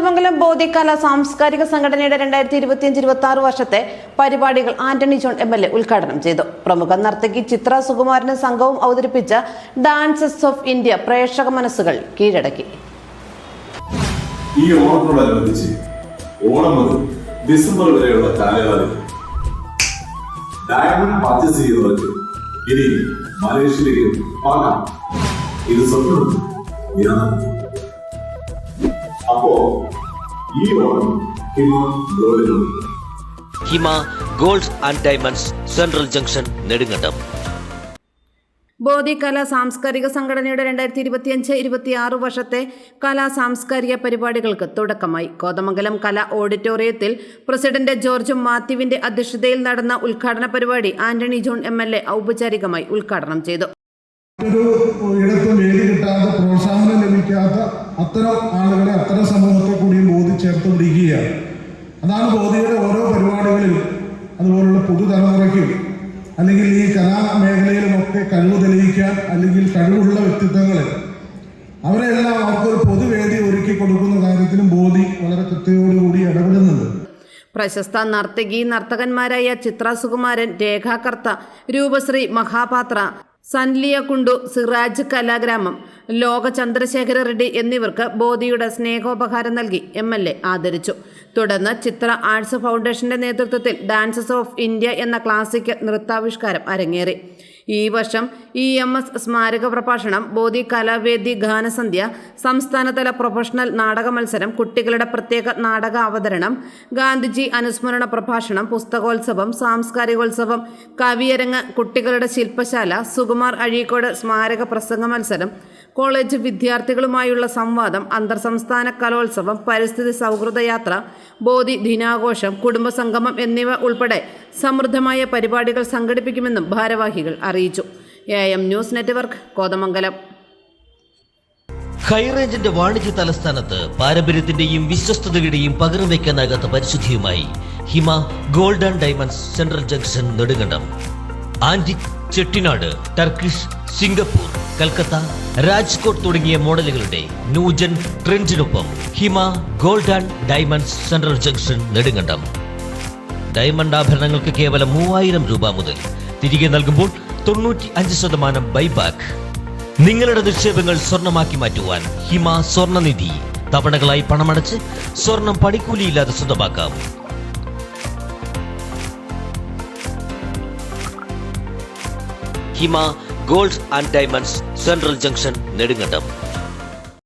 കോതമംഗലം ബോധികല സാംസ്കാരിക സംഘടനയുടെ 2025-26 വർഷത്തെ പരിപാടികൾ ആന്റണി ജോൺ MLA ഉദ്ഘാടനം ചെയ്തു. പ്രമുഖ നർത്തകി ചിത്ര സുകുമാരനും സംഘവും അവതരിപ്പിച്ച ഡാൻസസ് ഓഫ് ഇന്ത്യ പ്രേക്ഷക മനസ്സുകൾ കീഴടക്കി. ഈ ഓണത്തോടനുബന്ധിച്ച് ഓണം മുതൽ ഡിസംബർ വരെയുള്ള കാലയളവിൽ ഡയമണ്ട് പർച്ചേസ് ചെയ്യുന്നവർക്ക് ഇനി മലേഷ്യയിലേക്ക് പോകാം. ഇത് സ്വന്തം അപ്പോ ഈ Onam Hima gold and diamonds central junction Nedumkandam. Bodhikala സാംസ്കാരിക സംഘടനയുടെ 2025-26 വർഷത്തെ കലാ സാംസ്കാരിക പരിപാടികൾക്ക് തുടക്കമായി. കോതമംഗലം കലാ ഓഡിറ്റോറിയത്തിൽ പ്രസിഡന്റ് ജോർജ് മാത്യുവിന്റെ അധ്യക്ഷതയിൽ നടന്ന ഉദ്ഘാടന പരിപാടി ആന്റണി ജോൺ MLA ഔപചാരികമായി ഉദ്ഘാടനം ചെയ്തു. ഇടത്തും വേദി കിട്ടാതെ പ്രോത്സാഹനം ലഭിക്കാത്ത അത്തരം ആളുകളെ അത്തരം സമൂഹത്തെ കൂടിയും ബോധി ചേർത്ത് പിടിക്കുകയാണ്. അതാണ് ബോധിയുടെ ഓരോ പരിപാടികളിലും അതുപോലുള്ള പുതുതലമുറയ്ക്കും അല്ലെങ്കിൽ ഈ കലാമേഖലയിലുമൊക്കെ കഴിവ് തെളിയിക്കാൻ അല്ലെങ്കിൽ കഴിവുള്ള വ്യക്തിത്വങ്ങളെ അവരെല്ലാം അവർക്കൊരു പൊതുവേദി ഒരുക്കി കൊടുക്കുന്ന കാര്യത്തിലും ബോധി വളരെ കൃത്യതയോടുകൂടി ഇടപെടുന്നുണ്ട്. പ്രശസ്ത നർത്തകന്മാരായ ചിത്ര സുകുമാരൻ, രേഖാകർത്ത, രൂപശ്രീ മഹാപാത്ര, സൻലിയ കുണ്ടു, സിറാജ് കലാഗ്രാമം, ലോക ചന്ദ്രശേഖര റെഡ്ഡി എന്നിവർക്ക് ബോധിയുടെ സ്നേഹോപഹാരം നൽകി MLA ആദരിച്ചു. തുടർന്ന് ചിത്ര ആർട്സ് ഫൗണ്ടേഷന്റെ നേതൃത്വത്തിൽ ഡാൻസസ് ഓഫ് ഇന്ത്യ എന്ന ക്ലാസിക്കൽ നൃത്താവിഷ്കാരം അരങ്ങേറി. ഈ വർഷം EMS സ്മാരക പ്രഭാഷണം, ബോധി കലാവേദി ഗാനസന്ധ്യ, സംസ്ഥാനതല പ്രൊഫഷണൽ നാടക മത്സരം, കുട്ടികളുടെ പ്രത്യേക നാടക അവതരണം, ഗാന്ധിജി അനുസ്മരണ പ്രഭാഷണം, പുസ്തകോത്സവം, സാംസ്കാരികോത്സവം, കവിയരങ്ങ്, കുട്ടികളുടെ ശില്പശാല, സുകുമാർ അഴീക്കോട് സ്മാരക പ്രസംഗ മത്സരം, കോളേജ് വിദ്യാർത്ഥികളുമായുള്ള സംവാദം, അന്തർ സംസ്ഥാന കലോത്സവം, പരിസ്ഥിതി സൗഹൃദ യാത്ര, ബോധി ദിനാഘോഷം, കുടുംബസംഗമം എന്നിവ ഉൾപ്പെടെ സമൃദ്ധമായ പരിപാടികൾ സംഘടിപ്പിക്കുമെന്നും ഭാരവാഹികൾ അറിയിച്ചു. AM news network, Kothamangalam. ഹൈറേഞ്ചിന്റെ വാണിജ്യ തലസ്ഥാനത്ത് പാരമ്പര്യത്തിന്റെയും വിശ്വസ്തതയുടെയും പകരം വയ്ക്കാനാകാത്ത പരിശുദ്ധിയുമായി Hima gold and diamonds central junction Nedumkandam. Antique, Chettinad, Turkish, Singapore, Calcutta, Rajkot തുടങ്ങിയ മോഡലുകളുടെ ന്യൂജൻ ട്രെൻഡിനൊപ്പം Hima gold and diamonds central junction Nedumkandam. Diamond ആഭരണങ്ങൾക്ക് കേവലം 3000 രൂപ മുതൽ, തിരികെ നൽകുമ്പോൾ 95% ബൈബാക്ക്. നിങ്ങളുടെ നിക്ഷേപങ്ങൾ സ്വർണമാക്കി മാറ്റുവാൻ ഹിമ സ്വർണനിധി. തവണകളായി പണമടച്ച് സ്വർണം പണിക്കൂലിയില്ലാതെ സ്വന്തമാക്കാം. Hima gold and diamonds central junction Nedumkandam.